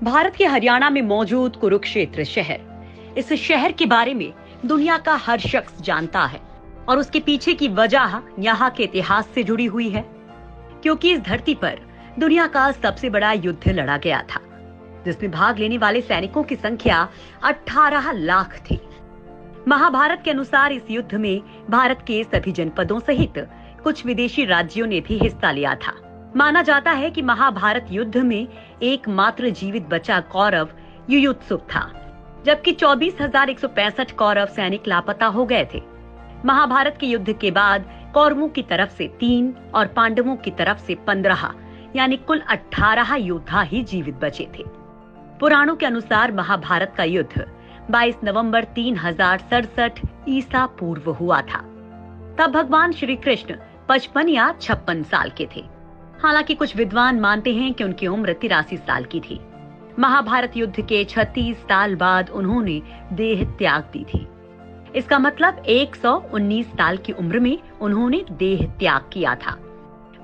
भारत के हरियाणा में मौजूद कुरुक्षेत्र शहर, इस शहर के बारे में दुनिया का हर शख्स जानता है और उसके पीछे की वजह यहाँ के इतिहास से जुड़ी हुई है। क्योंकि इस धरती पर दुनिया का सबसे बड़ा युद्ध लड़ा गया था, जिसमें भाग लेने वाले सैनिकों की संख्या 18 लाख थी। महाभारत के अनुसार इस युद्ध में भारत के सभी जनपदों सहित कुछ विदेशी राज्यों ने भी हिस्सा लिया था। माना जाता है कि महाभारत युद्ध में एकमात्र जीवित बचा कौरव युयुत्सुक था, जबकि 24,165 कौरव सैनिक लापता हो गए थे। महाभारत के युद्ध के बाद कौरवों की तरफ से 3 और पांडवों की तरफ से 15 यानी कुल 18 योद्धा ही जीवित बचे थे। पुराणों के अनुसार महाभारत का युद्ध 22 नवंबर 3067 ईसा पूर्व हुआ था। तब भगवान श्री कृष्ण 55 या 56 साल के थे। हालांकि कुछ विद्वान मानते हैं कि उनकी उम्र 83 साल की थी। महाभारत युद्ध के 36 साल बाद उन्होंने देह त्याग दी थी। इसका मतलब 119 साल की उम्र में उन्होंने देह त्याग किया था।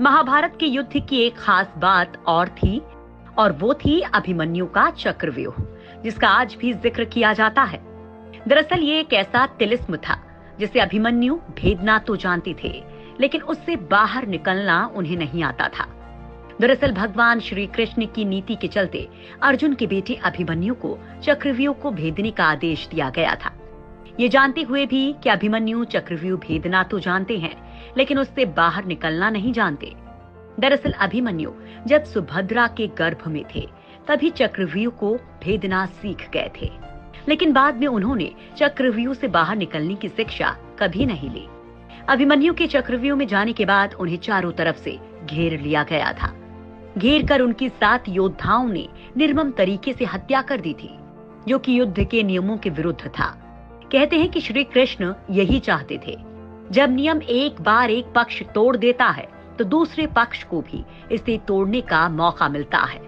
महाभारत के युद्ध की एक खास बात और थी, और वो थी अभिमन्यु का चक्रव्यूह, जिसका आज भी जिक्र किया जाता है। दरअसल ये एक ऐसा तिलिस्म था जिसे अभिमन्यु भेदना तो जानते थे, लेकिन उससे बाहर निकलना उन्हें नहीं आता था। दरअसल भगवान श्री कृष्ण की नीति के चलते अर्जुन के बेटे अभिमन्यु को चक्रव्यूह को भेदने का आदेश दिया गया था। ये जानते हुए भी कि अभिमन्यु चक्रव्यूह भेदना तो जानते हैं, लेकिन उससे बाहर निकलना नहीं जानते। दरअसल अभिमन्यु जब सुभद्रा के गर्भ में थे, तभी चक्रव्यूह को भेदना सीख गए थे, लेकिन बाद में उन्होंने चक्रव्यूह से बाहर निकलने की शिक्षा कभी नहीं ली। अभिमन्यु के चक्रव्यूह में जाने के बाद उन्हें चारों तरफ से घेर लिया गया था। घेर कर उनकी 7 योद्धाओं ने निर्मम तरीके से हत्या कर दी थी, जो कि युद्ध के नियमों के विरुद्ध था। कहते हैं कि श्री कृष्ण यही चाहते थे, जब नियम एक बार एक पक्ष तोड़ देता है तो दूसरे पक्ष को भी इसे तोड़ने का मौका मिलता है।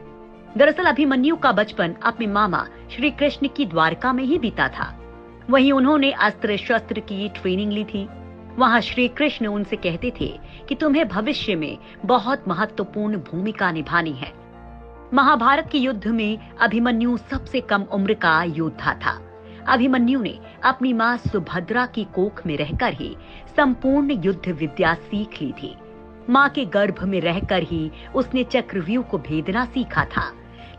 दरअसल अभिमन्यु का बचपन अपने मामा श्री कृष्ण की द्वारका में ही बीता था। वहीं उन्होंने अस्त्र शस्त्र की ट्रेनिंग ली थी। वहाँ श्री कृष्ण उनसे कहते थे कि तुम्हें भविष्य में बहुत महत्वपूर्ण भूमिका निभानी है। महाभारत के युद्ध में अभिमन्यु सबसे कम उम्र का योद्धा था। अभिमन्यु ने अपनी माँ सुभद्रा की कोख में रहकर ही संपूर्ण युद्ध विद्या सीख ली थी। माँ के गर्भ में रहकर ही उसने चक्रव्यूह को भेदना सीखा था,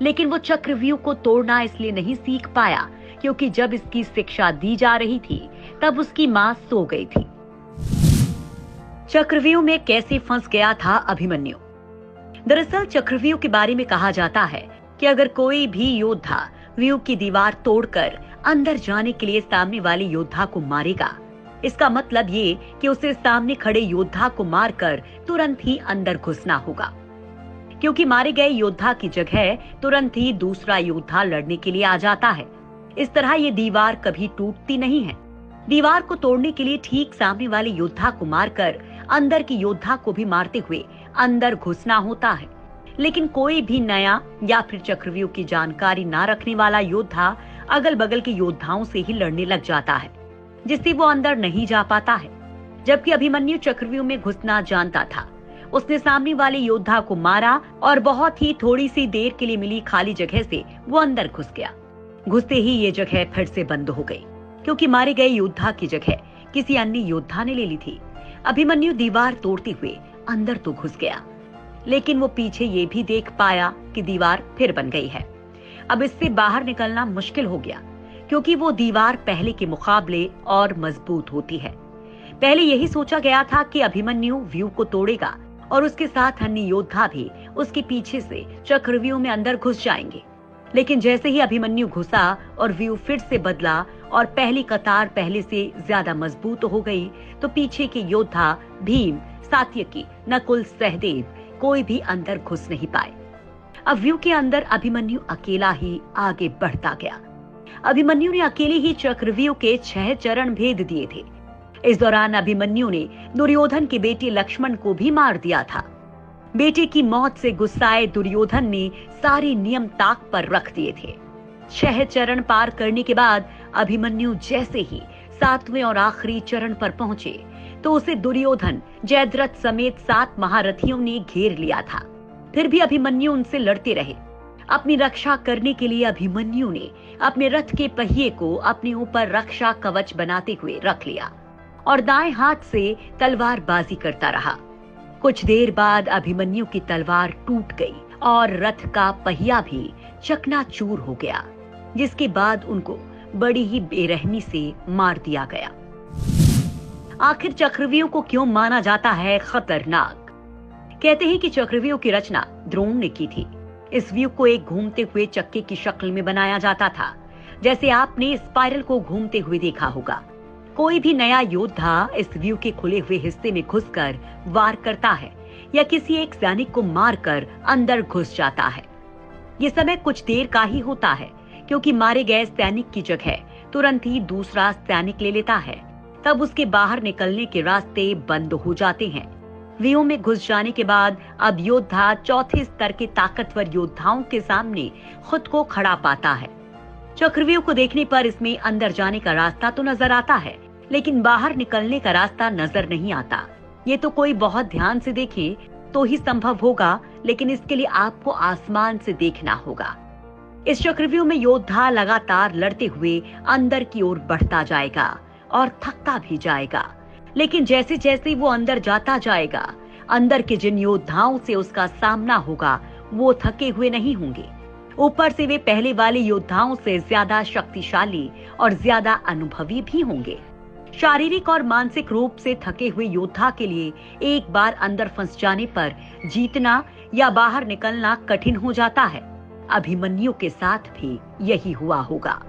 लेकिन वो चक्रव्यूह को तोड़ना इसलिए नहीं सीख पाया क्योंकि जब इसकी शिक्षा दी जा रही थी तब उसकी माँ सो गई थी। चक्रव्यूह में कैसे फंस गया था अभिमन्यु? दरअसल चक्रव्यूह के बारे में कहा जाता है कि अगर कोई भी योद्धा व्यूह की दीवार तोड़कर अंदर जाने के लिए सामने वाले योद्धा को मारेगा, इसका मतलब ये कि उसे सामने खड़े योद्धा को मारकर तुरंत ही अंदर घुसना होगा, क्योंकि मारे गए योद्धा की जगह तुरंत ही दूसरा योद्धा लड़ने के लिए आ जाता है। इस तरह ये दीवार कभी टूटती नहीं है। दीवार को तोड़ने के लिए ठीक सामने वाले योद्धा को मारकर अंदर की योद्धा को भी मारते हुए अंदर घुसना होता है। लेकिन कोई भी नया या फिर चक्रव्यूह की जानकारी ना रखने वाला योद्धा अगल बगल के योद्धाओं से ही लड़ने लग जाता है, जिससे वो अंदर नहीं जा पाता है। जबकि अभिमन्यु चक्रव्यूह में घुसना जानता था। उसने सामने वाले योद्धा को मारा और बहुत ही थोड़ी सी देर के लिए मिली खाली जगह से वो अंदर घुस गया। घुसते ही ये जगह फिर से बंद हो गई, क्योंकि मारे गए योद्धा की जगह किसी अन्य योद्धा ने ले ली थी। अभिमन्यु दीवार तोड़ते हुए अंदर तो घुस गया, लेकिन वो पीछे ये भी देख पाया कि दीवार फिर बन गई है। अब इससे बाहर निकलना मुश्किल हो गया, क्योंकि वो दीवार पहले के मुकाबले और मजबूत होती है। पहले यही सोचा गया था कि अभिमन्यु व्यूह को तोड़ेगा और उसके साथ अन्य योद्धा भी उसके पीछे से चक्रव्यूह में अंदर घुस जाएंगे। लेकिन जैसे ही अभिमन्यु घुसा और व्यूह फिर से बदला और पहली कतार पहले से ज्यादा मजबूत हो गई, तो पीछे के योद्धा भीम, सात्यकी, नकुल, सहदेव कोई भी अंदर घुस नहीं पाए। अब व्यूह के अंदर अभिमन्यु अकेला ही आगे बढ़ता गया। अभिमन्यु ने अकेले ही चक्रव्यूह के 6 चरण भेद दिए थे। इस दौरान अभिमन्यु ने दुर्योधन के बेटे लक्ष्मण को भी मार दिया था। बेटे की मौत से गुस्साए दुर्योधन ने सारे नियम ताक पर रख दिए थे। 6 चरण पार करने के बाद अभिमन्यु जैसे ही 7वें और आखिरी चरण पर पहुंचे, तो उसे दुर्योधन, जयद्रथ समेत 7 महारथियों ने घेर लिया था। फिर भी अभिमन्यु उनसे लड़ते रहे। अपनी रक्षा करने के लिए अभिमन्यु ने अपने रथ के पहिए को अपने ऊपर रक्षा कवच बनाते हुए रख लिया और दाएं हाथ से तलवारबाजी करता रहा। कुछ देर बाद अभिमन्यु की तलवार टूट गई और रथ का पहिया भी चकनाचूर हो गया, जिसके बाद उनको बड़ी ही बेरहमी से मार दिया गया। आखिर चक्रव्यूह को क्यों माना जाता है खतरनाक? कहते हैं कि चक्रव्यूह की रचना द्रोण ने की थी। इस व्यूह को एक घूमते हुए चक्के की शक्ल में बनाया जाता था, जैसे आपने स्पाइरल को घूमते हुए देखा होगा। कोई भी नया योद्धा इस व्यूह के खुले हुए हिस्से में घुसकर वार करता है या किसी एक सैनिक को मारकर अंदर घुस जाता है। ये समय कुछ देर का ही होता है, क्योंकि मारे गए सैनिक की जगह तुरंत ही दूसरा सैनिक ले लेता है। तब उसके बाहर निकलने के रास्ते बंद हो जाते हैं। व्यूह में घुस जाने के बाद अब योद्धा चौथे स्तर के ताकतवर योद्धाओं के सामने खुद को खड़ा पाता है। चक्रव्यूह को देखने पर इसमें अंदर जाने का रास्ता तो नजर आता है, लेकिन बाहर निकलने का रास्ता नजर नहीं आता। ये तो कोई बहुत ध्यान से देखे तो ही संभव होगा, लेकिन इसके लिए आपको आसमान से देखना होगा। इस चक्रव्यूह में योद्धा लगातार लड़ते हुए अंदर की ओर बढ़ता जाएगा और थकता भी जाएगा, लेकिन जैसे जैसे वो अंदर जाता जाएगा, अंदर के जिन योद्धाओं से उसका सामना होगा वो थके हुए नहीं होंगे। ऊपर से वे पहले वाले योद्धाओं से ज्यादा शक्तिशाली और ज्यादा अनुभवी भी होंगे। शारीरिक और मानसिक रूप से थके हुए योद्धा के लिए एक बार अंदर फंस जाने पर जीतना या बाहर निकलना कठिन हो जाता है। अभिमन्यु के साथ भी यही हुआ होगा।